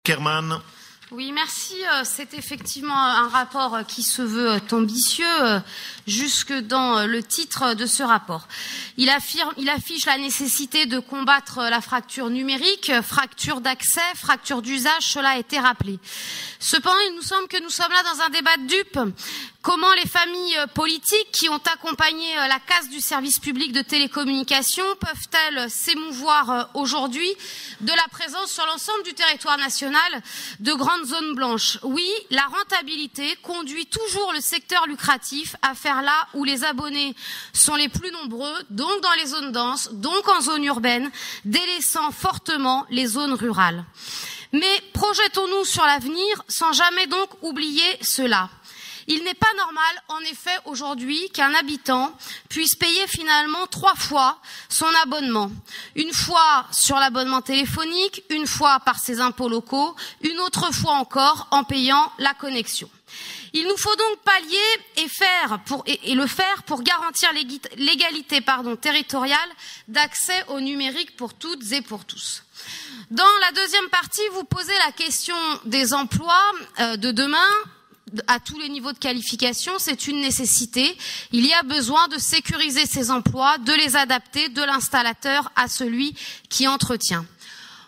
Kerman. Oui, merci. C'est effectivement un rapport qui se veut ambitieux, jusque dans le titre de ce rapport. Il affiche la nécessité de combattre la fracture numérique, fracture d'accès, fracture d'usage, cela a été rappelé. Cependant, il nous semble que nous sommes là dans un débat de dupes. Comment les familles politiques qui ont accompagné la casse du service public de télécommunications peuvent-elles s'émouvoir aujourd'hui de la présence sur l'ensemble du territoire national de grandes zones blanches? Oui, la rentabilité conduit toujours le secteur lucratif à faire là où les abonnés sont les plus nombreux, donc dans les zones denses, donc en zone urbaine, délaissant fortement les zones rurales. Mais projetons-nous sur l'avenir sans jamais donc oublier cela. Il n'est pas normal, en effet, aujourd'hui, qu'un habitant puisse payer finalement 3 fois son abonnement. Une fois sur l'abonnement téléphonique, une fois par ses impôts locaux, une autre fois encore en payant la connexion. Il nous faut donc pallier et le faire pour garantir l'égalité territoriale d'accès au numérique pour toutes et pour tous. Dans la deuxième partie, vous posez la question des emplois de demain. À tous les niveaux de qualification, c'est une nécessité. Il y a besoin de sécuriser ces emplois, de les adapter de l'installateur à celui qui entretient.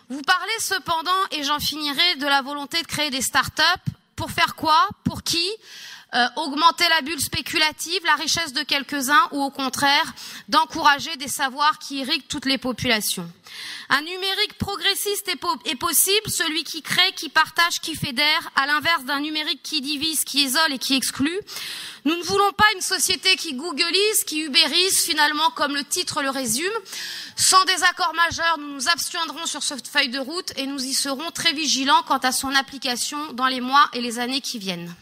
Vous parlez cependant, et j'en finirai, de la volonté de créer des start-up. Pour faire quoi? Pour qui? Augmenter la bulle spéculative, la richesse de quelques-uns, ou au contraire, d'encourager des savoirs qui irriguent toutes les populations. Un numérique progressiste est possible, celui qui crée, qui partage, qui fédère, à l'inverse d'un numérique qui divise, qui isole et qui exclut. Nous ne voulons pas une société qui googleise, qui ubérise, finalement, comme le titre le résume. Sans désaccord majeur, nous nous abstiendrons sur cette feuille de route et nous y serons très vigilants quant à son application dans les mois et les années qui viennent.